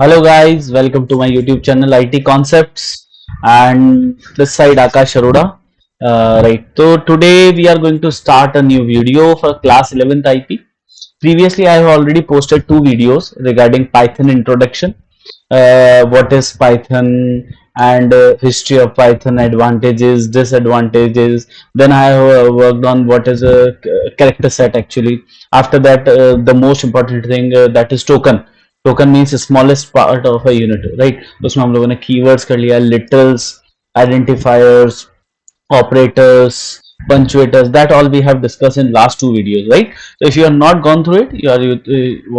Hello guys, welcome to my YouTube channel IT Concepts and this side Akash Arora. Right, so today we are going to start a new video for class 11th IP. Previously, I have already posted two videos regarding Python introduction, what is Python and history of Python, advantages, disadvantages. Then I have worked on what is a character set actually. After that, the most important thing that is token. Token means smallest part of a unit right. उसमें हम लोगों ने keywords कर लिया, लिटल्स, identifiers, operators, punctuators, that all we have discussed in last two videos, right? So if you are not gone through it, you are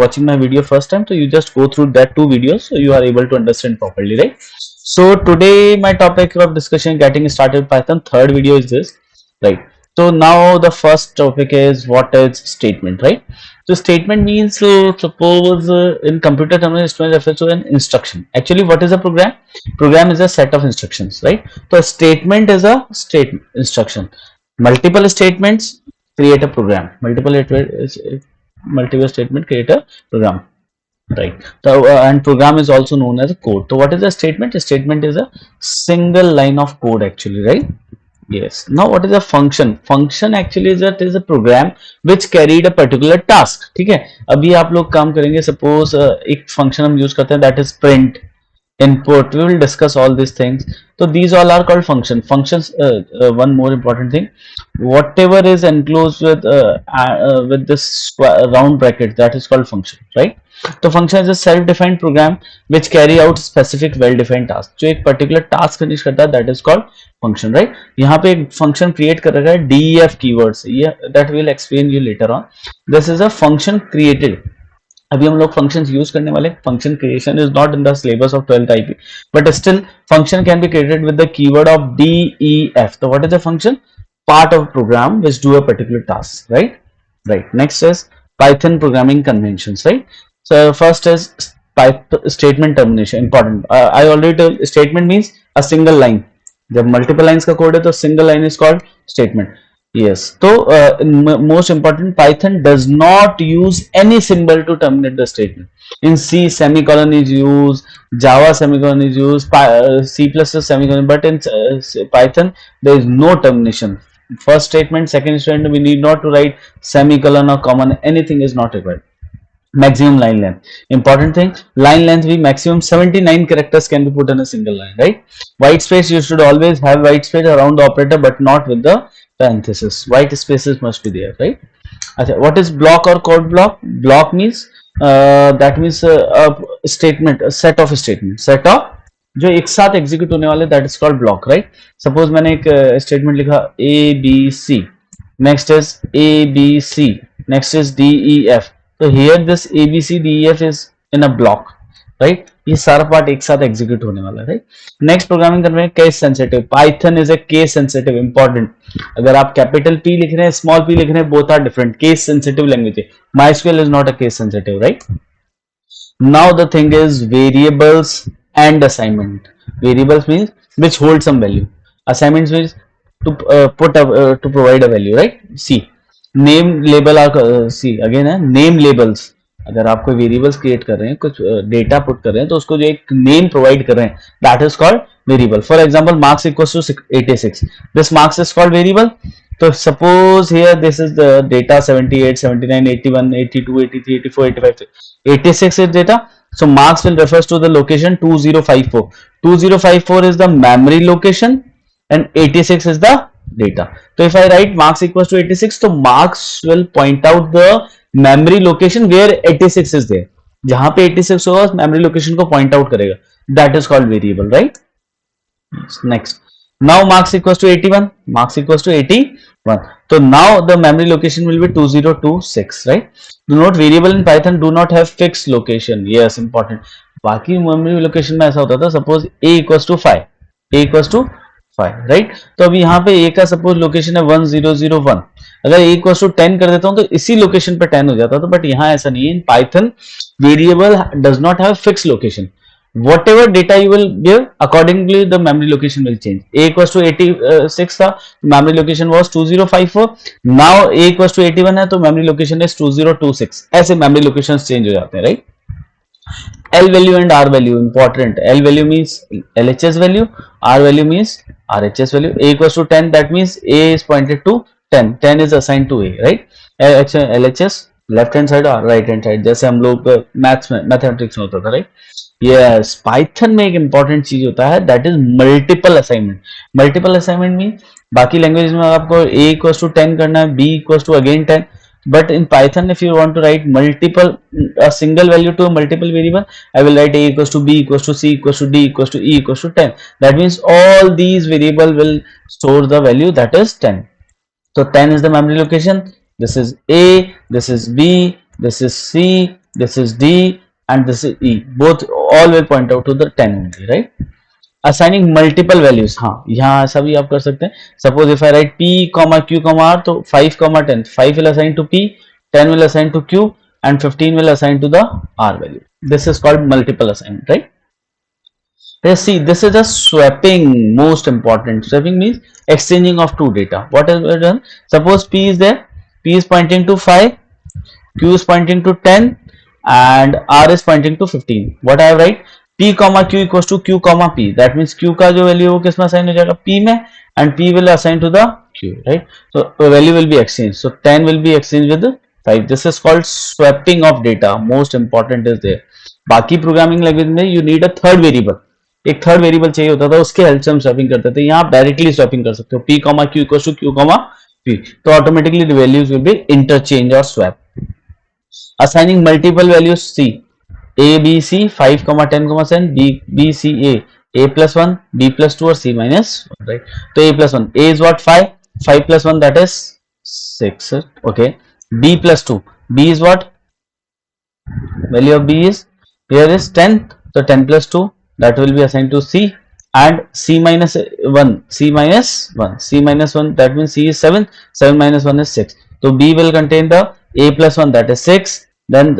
watching my video first time, so you just go through that two videos so you are able to understand properly, right? So today my topic of discussion, getting started with Python, third video is this, right? So now the first topic is what is statement, right? So statement means suppose in computer terminology it refers to an instruction. Actually, what is a program? Program is a set of instructions, right? So a statement is a state instruction. Multiple statements create a program. Multiple statement create a program, right? So and program is also known as a code. So what is a statement? A statement is a single line of code actually, right? Yes. Now what is a function? Function actually is a program which carried a particular task. ठीक है, अभी आप लोग काम करेंगे, suppose एक function हम use करते हैं that is print, input. We will discuss all these things. So these all are called functions. One more important thing, whatever is enclosed with this round bracket, that is called function, right? तो function is a self-defined program which carry out specific well-defined task. जो एक particular task finish करता है, that is called function, right? यहाँ पे एक function create कर रखा है def keywords, ये that will explain you later on. This is a function created. अभी हम लोग फंक्शंस यूज करने वाले. Function creation is not in the syllabus of 12th IP, but still function can be created with the keyword of def. तो what is a function? Part of program which do a particular task, right? Right. Next is Python programming conventions, right? So first is statement termination. Important. I already told statement means a single line. जब multiple lines का code है तो single line is called statement. Yes. So most important, Python does not use any symbol to terminate the statement. In C, semicolon is used, Java semicolon is used, C++ semicolon, but in Python there is no termination. First statement, second statement, we need not to write semicolon or comma. Anything is not required. Maximum line length. Important thing, line length we maximum 79 characters can be put in a single line, right? White space, you should always have white space around the operator, but not with the parenthesis. White spaces must be there, right? What is block or code block? Block means that means a statement, a set of statement, set of जो एक साथ execute होने वाले, that is called block, right? Suppose मैंने एक statement लिखा A B C, next is A B C, next is D E F. तो here this A B C D E F is in a block, right? ये सारा part एक साथ execute होने वाला है, राइट? नेक्स्ट प्रोग्रामिंग करने में case sensitive. Python is a case sensitive, important. अगर आप कैपिटल पी लिख रहे हैं, स्मॉल पी लिख रहे हैं, both are different. Case sensitive language है. MySQL is not a case sensitive, right? Now the thing is variables and assignment. Variables means which hold some value. Assignments means to to provide a value, right? See, name label are see again है name labels. अगर आप कोई variables create कर रहे हैं, कुछ data put कर रहे हैं, तो उसको जो एक नेम प्रोवाइड कर रहे हैं, that is called variable. For example marks equals to 86, this marks is called variable. So suppose here this is the data 78, 79, 81, 82, 83, 84, 85, 86 is data. So marks will refers to the location 2054. 2054 is the memory location and 86 is the data. So if I write marks equals to 86, so marks will point out the memory location where 86 is there. जहां पे 86 होगा memory location को point out करेगा. That is called variable, right? Next. Now marks equals to 81, marks equals to 81. So now the memory location will be 2026, right? Do not variable in Python do not have fixed location. Yes, important. बाकी memory location में ऐसा होता था, suppose a equals to 5, a equals to 5, right? तो अभी यहाँ पे a का suppose location है 1001. अगर a equals to 10 कर देता हूँ तो इसी location पे 10 हो जाता था, but यहाँ ऐसा नहीं है. In Python variable does not have fixed location. Whatever data you will give, accordingly the memory location will change. A equals to 86 था, memory location was 2054. Now a equals to 81 है, तो memory location is 2026. ऐसे memory locations change हो जाते हैं, right? L value and R value important. L value means LHS value, R value means RHS value. A equals to 10, that means A is pointed to 10. 10 is assigned to A, right? LHS left hand side और right hand side, जैसे हम लोग maths में mathematics में होता था, right? Yes, Python में एक इंपॉर्टेंट चीज होता है, that is multiple assignment. Multiple assignment mean बाकी लैंग्वेज में आपको a इक्वल्स टू 10 करना है, b equals to again 10, but in Python if you want to write multiple a single value to a multiple variable, I will write a equals to b equals to c equals to d equals to e equals to 10. That means all these variable will store the value that is 10. So 10 is the memory location. This is a, this is b, this is c, this is d, and this is e. Both all will point out to the 10 only, right? Assigning multiple values, हाँ यहाँ ऐसा भी आप कर सकते हैं. Suppose if I write p, q, r, तो 5, 10, 5 will assign to p, 10 will assign to q, and 15 will assign to the r value. This is called multiple assignment, right? Let's see, this is a swapping, most important. Swapping means exchanging of two data. What is done? Suppose p is there, p is pointing to 5, q is pointing to 10, and r is pointing to 15. What I write? p comma q equals to q comma p. That means q का जो value वो किस में assign हो जाएगा? p में, and p will assign to the q, right? So value will be exchanged. So 10 will be exchanged with 5. This is called swapping of data. Most important is there. बाकी programming language में you need a third variable. एक third variable चाहिए होता था, उसके help से हम swapping करते थे. यहाँ आप डायरेक्टली स्वैपिंग कर सकते हो, p comma q equals to q comma p. तो automatically the values will be interchange or swap. Assigning multiple values, c, a b c, 5 10 7, b c a plus 1, b plus 2 or c minus 1, right? So a plus 1, a is what? 5 plus 1, that is 6, okay. b plus 2, b is what? Value of b is, here is 10, so 10 plus 2, that will be assigned to c, and c minus 1, c minus 1, c minus 1, that means c is 7, 7 minus 1 is 6. So b will contain the a plus 1, that is 6, then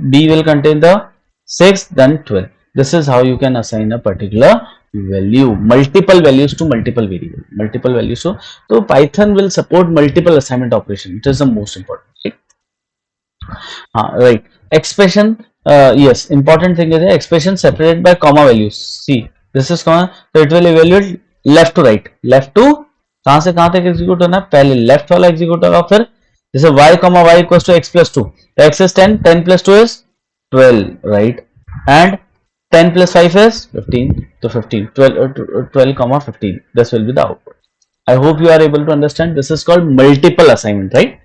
b will contain the 6, then 12. This is how you can assign a particular value, multiple values to multiple variable, multiple values. So Python will support multiple assignment operation. It is the most important, right? Right. Expression, yes, important thing is expression separated by comma values. See, this is comma, so it will evaluate left to right. Left to कहां से कहां तक execute होना है? पहले left वाला execute होगा, फिर जैसे y comma y equals to x plus 2, तो x is 10, 10 plus 2 is 12, right? And 10 plus 5 is 15, so 15, 12 comma 15. This will be the output. I hope you are able to understand. This is called multiple assignment, right?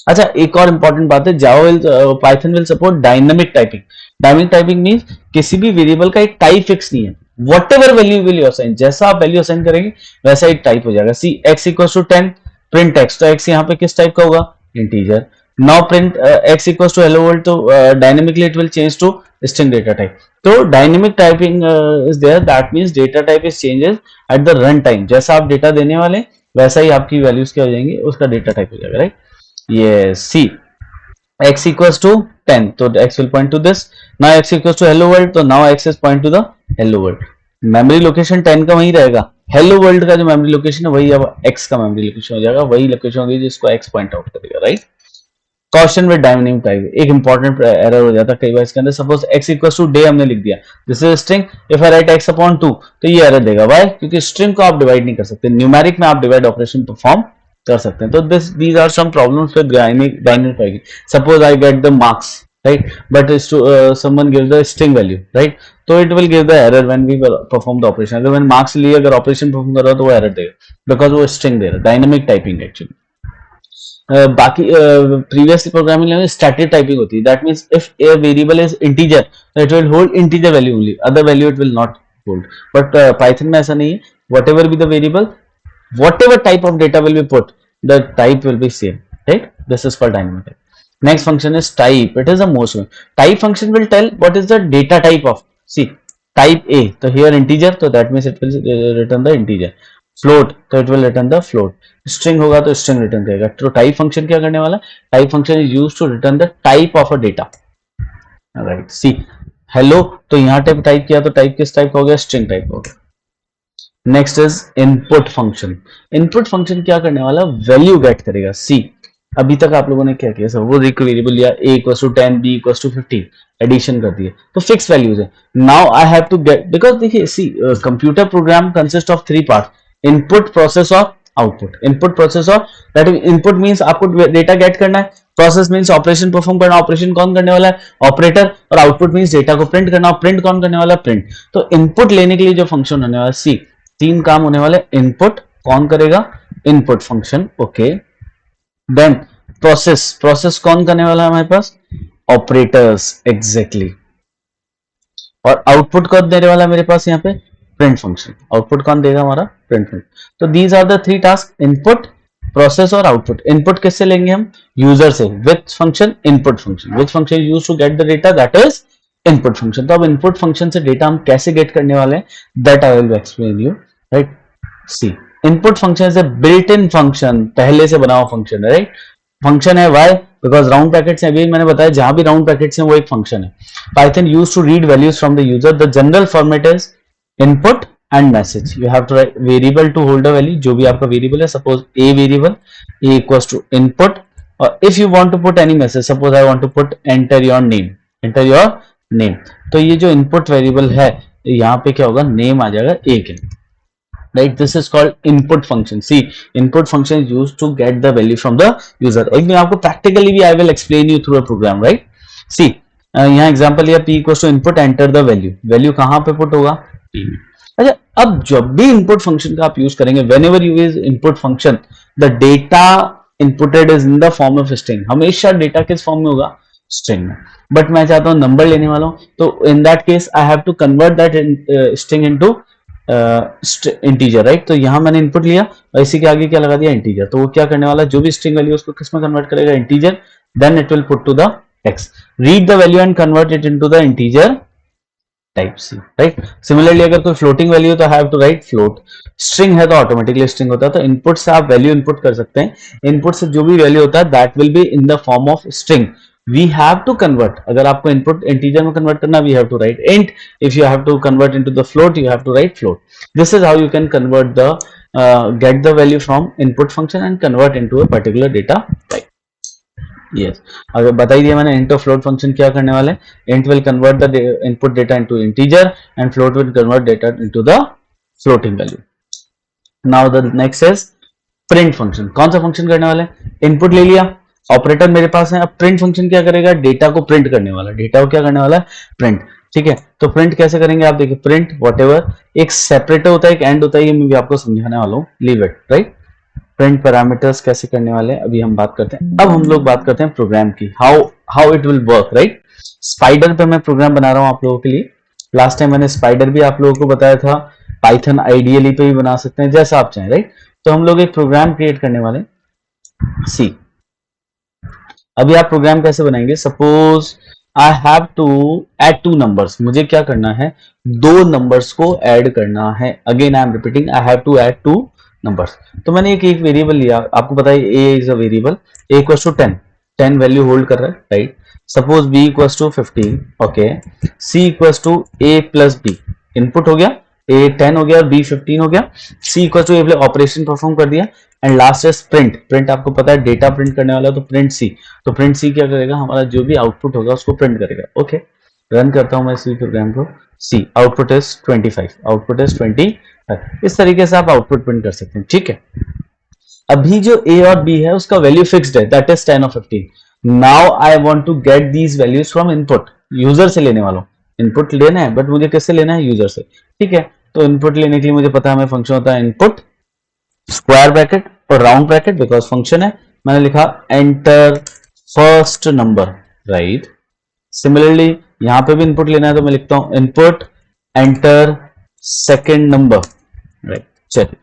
अच्छा, एक और important बात है, Java will, Python will support dynamic typing. Dynamic typing means किसी भी variable का एक type fix नहीं है. Whatever value will you assign, जैसा आप वैल्यू असाइन करेंगे वैसा एक टाइप हो जाएगा. See x equals to 10, print x, तो x यहाँ पे किस टाइप का होगा? Integer. Now print x equals to hello world, तो dynamically it will change to string data type. तो dynamic typing is there, that means data type is changes at the run time. जैसा आप data देने वाले वैसा ही आपकी values क्या हो जाएंगी, उसका डेटा टाइप हो जाएगा, right? Yes, see, x equals to 10, so x will point to this. Now x equals to hello world, तो now x is point to the hello world. Memory location 10 का वही रहेगा. हेलो वर्ल्ड का जो memory location है वही अब x का मेमोरी लोकेशन हो जाएगा, वही लोकेशन होगी जिसको x पॉइंट आउट करेगा, right? Question with dynamic type, एक इंपॉर्टेंट एरर हो जाता है कई बार इसके अंदर. Suppose x equals to day हमने लिख दिया, this is string. If I write x upon 2, तो ये एरर देगा. व्हाई? क्योंकि स्ट्रिंग को आप डिवाइड नहीं कर सकते. न्यूमेरिक में आप डिवाइड ऑपरेशन परफॉर्म कर सकते हैं. तो these are some problems with dynamic typing. Suppose I get the marks, right, but someone gives the string value, right, so it will give the error when we perform the operation. अगर मैंने marks लिए अगर operation perform कर रहा तो वो error देगा because वो string दे रहा है. Dynamic typing actually. बाकी previously programming language static typing होती है. That means if a variable is integer, it will hold integer value only, other value it will not hold. But Python में ऐसा नहीं है. Whatever be the variable, whatever type of data will be put, the type will be same, right? This is called dynamic type. Next function is type. It is the most one. Type function will tell what is the data type of, see, type A, so here integer, so that means it will return the integer. Float, so it will return the float. String होगा तो string return करेगा. तो type function क्या करने वाला? Type function is used to return the type of a data. Alright, see, hello, तो यहाँ type किया तो टाइप किस टाइप का हो गया? string टाइप हो गया. Next is input function. Input function क्या करने वाला? वैल्यू गेट करेगा. सी, अभी तक आप लोगों ने क्या किया, सपोज एक वेरिएबल लिया a equals to 10, b equals to 15, addition कर दिए, तो फिक्स वैल्यूज है. Now I have to get, because देखिए see computer program consist of three part, input, process और आउटपुट. इनपुट, प्रोसेस और, दैट इनपुट मींस आपको data get करना है, प्रोसेस मींस ऑपरेशन परफॉर्म करना, ऑपरेशन कौन करने वाला है, ऑपरेटर, और आउटपुट मींस डेटा को प्रिंट करना, और प्रिंट कौन करने वाला है, प्रिंट. तो इनपुट लेने के लिए जो फंक्शन होने वाला है, सी तीन काम होने वाले. इनपुट कौन करेगा, input function, okay. Then process, process कौन करने वाला है हमारे पास, ऑपरेटर्स, एग्जैक्टली. और आउटपुट कौन देने वाला है मेरे पास यहाँ पे, प्रिंट फंक्शन. आउटपुट कौन देगा, हमारा प्रिंट फंक्शन. तो these are the three task, input, process और आउटपुट. इनपुट किससे लेंगे हम, यूजर से, which function, input function. Which function use to get the data, that is input function. तो अब इनपुट फंक्शन से डेटा हम कैसे गेट करने वाले हैं, that I will explain you, right. See input function is a built in function, पहले से बना हुआ फंक्शन है, राइट. फंक्शन है, वाई, बिकॉज राउंड पैकेट्स हैं. अभी मैंने बताया जहां भी राउंड पैकेट्स हैं वो एक फंक्शन है. Python use to read values from the user. The general format is input and message. You have to write variable to hold a value, जो भी आपका वेरिएबल है, suppose a variable, a equals to input. और if you want to put any message, suppose I want to put enter your name, enter your name, तो ये जो input variable है यहाँ पे क्या होगा, नेम आ जाएगा ए के, right. This is called input function. See, input function is used to get the value from the user. एक मैं आपको practically भी I will explain you through a program, right. See, यहाँ example लिया p equals to input, enter the value. Value कहाँ पे put होगा, p में. अच्छा, अब जब भी input function का आप use करेंगे, whenever you use input function, the data inputted is in the form of string. हमेशा data किस form में होगा, string में. But मैं चाहता हूँ number लेने वाला हूँ, तो in that case I have to convert that string into integer, right. तो यहां मैंने इनपुट लिया और इसी के आगे क्या लगा दिया, इंटीजर. तो वो क्या करने वाला है, जो भी स्ट्रिंग वैल्यू उसको किस में कन्वर्ट करेगा, integer. Then it will put to the x, read the value and convert it into the integer type see, right. Similarly अगर कोई फ्लोटिंग वैल्यू है तो have to write float. String है तो ऑटोमेटिकली स्ट्रिंग होता है. तो इनपुट से आप वैल्यू इनपुट कर सकते हैं. इनपुट से जो भी वैल्यू होता है that will be in the form of string. we have to convert, अगर आपको इनपुट इंटीजर में कन्वर्ट करना, we have to write int. if you have to convert into the float, you have to write float. this is how you can convert the get the value from input function and convert into a particular data type. yes, अगर बता ही दिया मैंने, int और float function क्या करने वाले हैं, int will convert the input data into integer and float will convert data into the floating value. now the next is print function. कौन सा फंक्शन करने वाले हैं, इनपुट ले लिया, ऑपरेटर मेरे पास है. अब प्रिंट फंक्शन क्या करेगा, डेटा को प्रिंट करने वाला, डेटा को क्या करने वाला है, प्रिंट. ठीक है, तो प्रिंट कैसे करेंगे आप देखिए, प्रिंट व्हाटएवर, एक सेपरेटर होता है, एक एंड होता है, ये मैं भी आपको समझाने वाला हूँ, leave it, right. Print parameters कैसे करने वाले हैं अभी हम बात करते हैं. अब हम लोग बात करते हैं प्रोग्राम की, how it will work, right. Spider पे मैं प्रोग्राम बना रहा हूँ आप लोगों के लिए. लास्ट टाइम मैंने स्पाइडर भी आप लोगों को बताया था, पाइथन आइडियली पे भी बना सकते हैं, जैसा आप चाहें, राइट. तो हम लोग एक प्रोग्राम क्रिएट करने वाले. सी, अभी आप प्रोग्राम कैसे बनाएंगे, suppose I have to add two numbers. मुझे क्या करना है, दो नंबर्स को ऐड करना है. Again I am repeating, I have to add two numbers. तो मैंने एक वेरिएबल लिया, आपको पता है a is a variable, a equals to 10, 10 value hold कर रहा है, right. Suppose b equals to 15, okay. c equals to a plus b, input हो गया, a 10 हो गया और b 15 हो गया. c equals to a operation perform कर दिया. And last is print. Print आपको पता है डेटा प्रिंट करने वाला है, तो प्रिंट सी. तो प्रिंट सी क्या करेगा, हमारा जो भी आउटपुट होगा उसको प्रिंट करेगा. ओके, रन करता हूं मैं इसी प्रोग्राम को. सी, आउटपुट इज 25, आउटपुट इज 25. इस तरीके से आप आउटपुट प्रिंट कर सकते हैं, ठीक है. अभी जो a और b है उसका वैल्यू फिक्स्ड है, दैट इज 10 और 15. Now I want to get these values from input, user से लेने वाला हूं. इनपुट लेना है बट मुझे किससे लेना है, यूजर से, ठीक है. तो इनपुट लेने के लिए मुझे पता है हमें फंक्शन होता है इनपुट स्क्वायर ब्रैकेट और राउंड ब्रैकेट, बिकॉज फंक्शन है. मैंने लिखा enter first number, right. Similarly यहां पे भी इनपुट लेना है, तो मैं लिखता हूं input enter second number, right. चलिए,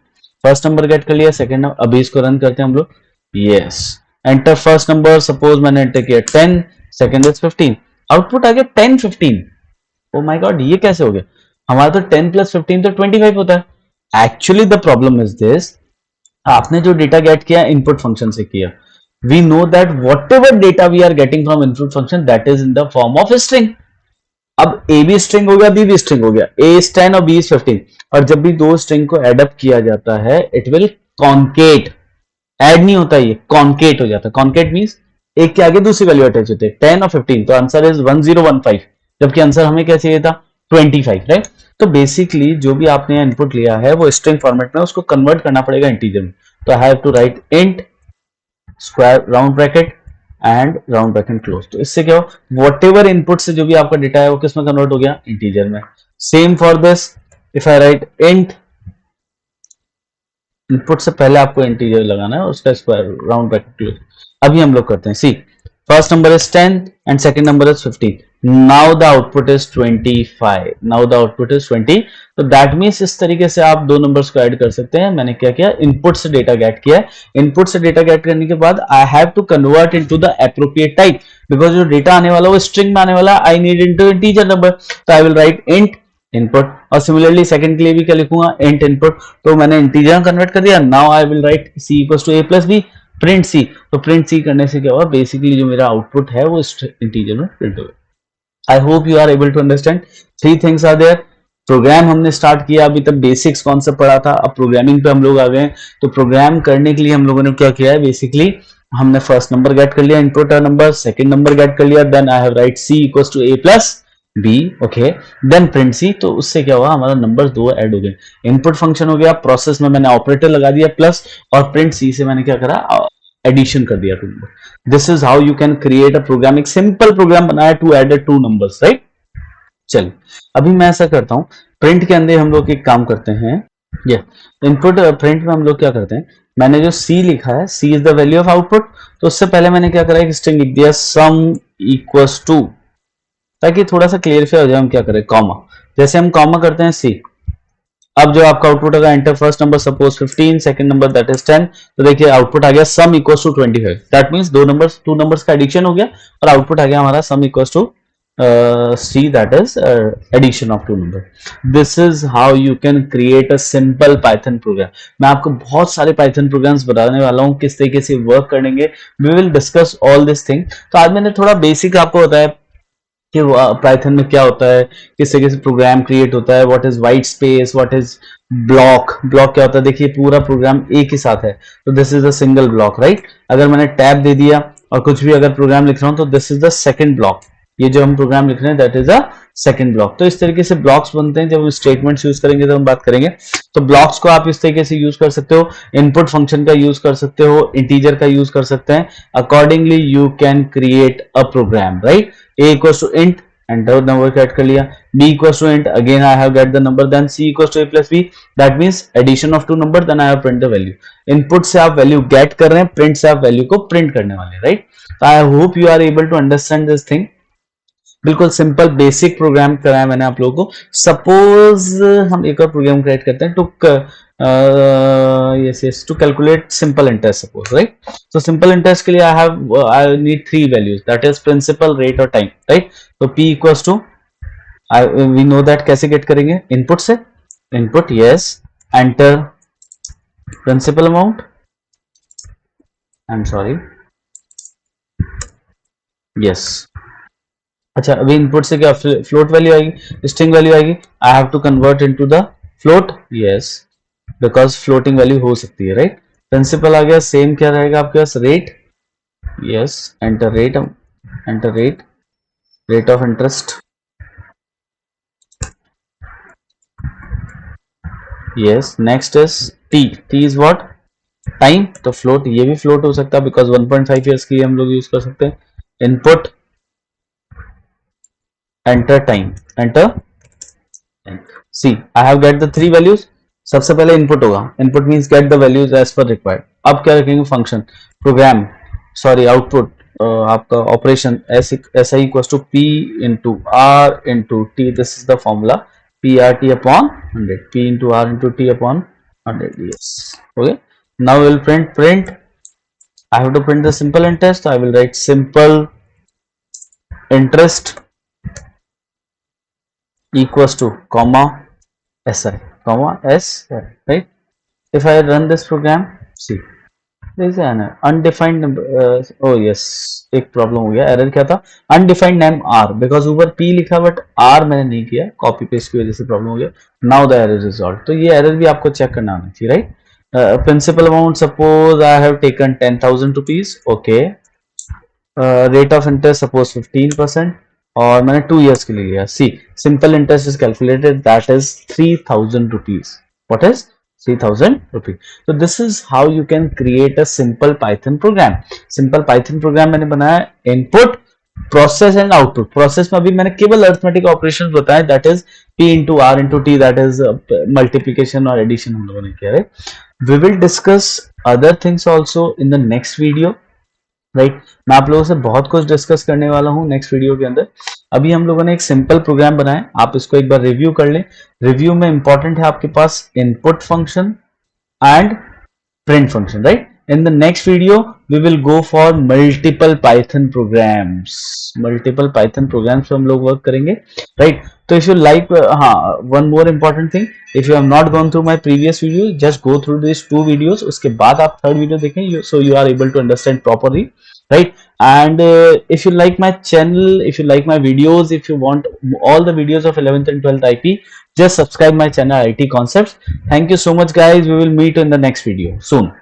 फर्स्ट नंबर गेट कर लिया, सेकेंड नंबर. अभी इसको रन करते हैं हम लोग. Yes, enter first number, suppose मैंने एंटर किया 10, सेकेंड इज 15, आउटपुट आ गया 10 15. ओ माय गॉड, ये कैसे हो गया, हमारा तो 10 प्लस 15 तो 25 होता है. Actually the problem is this, आपने जो डेटा गेट किया इनपुट फंक्शन से किया. We know that whatever data we are getting from input function that is in the form of string. अब ए भी स्ट्रिंग हो गया, बी भी स्ट्रिंग हो गया, ए इज 10 और बी इज 15. और जब भी दो स्ट्रिंग को एडअप किया जाता है इट विल कॉन्केट ऐड नहीं होता, ये कॉन्केट हो जाता है। कॉन्केट मीन्स एक के आगे दूसरी वैल्यू अटैच होते हैं, 10 और 15, तो आंसर इज 1015, जबकि आंसर हमें क्या चाहिए था 25, राइट। तो बेसिकली जो भी आपने इनपुट लिया है वो स्ट्रिंग फॉर्मेट में, उसको कन्वर्ट करना पड़ेगा इंटीजर में। तो I have to write int square round bracket and round bracket close. तो इससे क्या हो, वॉट एवर इनपुट से जो भी आपका डेटा है वो किस में कन्वर्ट हो गया, इंटीजर में। Same for this, if I right int, input से पहले आपको इंटीजर लगाना है, उसका स्क्वायर राउंड ब्रैकेट क्लोज। अभी हम लोग करते हैं, see first number is 10 and second number is 15, now the output is 25, now the output is 20। तो दैट मीन्स इस तरीके से आप दो नंबर्स को ऐड कर सकते हैं। मैंने क्या किया, इनपुट से डेटा गेट किया है, इनपुट से डेटा गेट करने के बाद I have to convert into the appropriate type, because जो डेटा आने वाला वो स्ट्रिंग में आने वाला, I need into integer number, तो I will write int input. और सिमिलरली सेकंड के लिए भी क्या लिखूंगा, इंट इनपुट, तो मैंने इंटीजर में कन्वर्ट कर दिया। Now I will write C equals to A plus b print सी। तो प्रिंट सी करने से क्या हुआ, बेसिकली जो मेरा आउटपुट है वो इंटीजर में प्रिंट हो गया। I hope you are able to understand, three things are there. Program हमने स्टार्ट किया, अभी तक बेसिक्स कॉन्सेप्ट पढ़ा था, अब प्रोग्रामिंग पे हम लोग आ गए। तो प्रोग्राम करने के लिए हम लोगों ने क्या किया है, बेसिकली हमने फर्स्ट नंबर गेट कर लिया, input number, second number get कर लिया, then I have write C equals to A plus B, okay, then print सी। तो उससे क्या हुआ, हमारा नंबर दो ऐड हो गए, इनपुट फंक्शन हो गया, प्रोसेस में मैंने ऑपरेटर लगा दिया प्लस, और प्रिंट सी से मैंने क्या करा, एडिशन कर दिया two number. This is how you can create a program, एक सिंपल प्रोग्राम बनाया to add two numbers, right. चलिए अभी मैं ऐसा करता हूं, प्रिंट के अंदर हम लोग एक काम करते हैं, ये इनपुट प्रिंट में हम लोग क्या करते हैं, मैंने जो सी लिखा है, C is the value of output, तो उससे पहले मैंने क्या करा, एक स्ट्रिंग लिख दिया सम इक्वल्स टू, ताकि थोड़ा सा क्लियरफाई हो जाए हम क्या करें, कॉमा। जैसे हम कॉमा करते हैं सी, अब जो आपका आउटपुट होगा, enter first number suppose 15, second number that is 10, तो देखिए आउटपुट आ गया sum equals to 25, that means two numbers का एडिशन हो गया और आउटपुट आ गया हमारा sum equals to c, that is addition of two number. This is how you can create a simple Python program. मैं आपको बहुत सारे पाइथन प्रोग्राम्स बताने वाला हूँ, किस तरीके से वर्क करेंगे, we will discuss all this thing. तो आज मैंने थोड़ा बेसिक आपको बताया कि पाइथन में क्या होता है, किस तरीके से प्रोग्राम क्रिएट होता है, what is white space, what is block, block क्या होता है, देखिए पूरा प्रोग्राम एक ही साथ है, तो this is a single block, right. अगर मैंने टैब दे दिया और कुछ भी अगर प्रोग्राम लिख रहा हूं तो this is the second block, ये जो हम प्रोग्राम लिख रहे हैं that is a second block. तो इस तरीके से ब्लॉक्स बनते हैं, जब हम स्टेटमेंट्स यूज करेंगे तो हम बात करेंगे। तो ब्लॉक्स को आप इस तरीके से यूज कर सकते हो, इनपुट फंक्शन का यूज कर सकते हो, इंटीजर का यूज कर सकते हैं, accordingly you can create a program, right. a equals to int, enter number get कर लिया, b equals to int, again I have get the number, then c equals to a plus b, that means addition of two number, then I have print the value। Input से आप value gate कर रहे हैं, print से आप value को print करने वाले, राइट। तो I hope you are able to understand this thing. बिल्कुल सिंपल बेसिक प्रोग्राम कराया मैंने आप लोगों को। सपोज हम एक और प्रोग्राम क्रिएट करते हैं, yes to calculate simple interest suppose, right. तो सिंपल इंटरेस्ट के लिए I need three values, that is principal, rate और टाइम, राइट। तो p equals to, we know that, कैसे गेट करेंगे, इनपुट से, input yes, enter principal amount, I am sorry, yes. अच्छा अभी इनपुट से क्या फ्लोट वैल्यू आएगी, स्ट्रिंग वैल्यू आएगी, I have to convert into the float, yes, because floating value हो सकती है, राइट। प्रिंसिपल आ गया, सेम क्या रहेगा आपके पास, rate, yes, enter rate, enter rate, rate of interest, yes. Next is T, T is what, time, तो float, ये भी फ्लोट हो सकता है बिकॉज 1.5 ईयर्स की हम लोग यूज कर सकते हैं। Input, enter time, enter, see I have get the three values. सबसे पहले इनपुट होगा, input means get the values as per required. अब क्या रखेंगे, फंक्शन, प्रोग्राम, सॉरी आउटपुट, आपका operation S I equals to P into R into T, this is the formula, P R T upon 100, P into R into T upon 100, yes, okay। now we'll print, I have to print the simple interest, I will write simple interest equals to comma si, comma s, right। if I run this program, see there is an undefined number, oh yes, एक problem हो गया, error क्या था, undefined name r, because ऊपर p लिखा but r मैंने नहीं किया, कॉपी पेस्ट की वजह से प्रॉब्लम हो गया। नाउ द एरर रिजॉल्व, तो ये एरर भी आपको चेक करना आना चाहिए, right. Principal amount, suppose I have taken 10,000 rupees. Okay. Rate of interest suppose 15%, और मैंने 2 years के लिए लिया. See, simple interest is calculated, that is 3,000 rupees. What is 3,000 rupees? So this is how you can create a simple Python program. Simple Python program मैंने बनाया input, process and output. Process में अभी मैंने केवल arithmetic operations बताए, that is p into r into t, that is multiplication और addition हम लोगों ने किया है. We will discuss other things also in the next video. Right मैं आप लोगों से बहुत कुछ डिस्कस करने वाला हूं नेक्स्ट वीडियो के अंदर. अभी हम लोगों ने एक सिंपल प्रोग्राम बनाया, आप इसको एक बार रिव्यू कर लें. रिव्यू में इंपॉर्टेंट है आपके पास input function and print function, right? In the next video we will go for multiple python programs. Multiple python programs पे हम लोग वर्क करेंगे, right? तो if you like हाँ, one more important thing, if you have not gone through my previous video, just go through these 2 videos, उसके बाद आप third video देखें, so you are able to understand properly, right? And if you like my channel, if you like my videos, if you want all the videos of 11th and 12th IP, just subscribe my channel IT Concepts. Thank you so much guys, we will meet in the next video soon.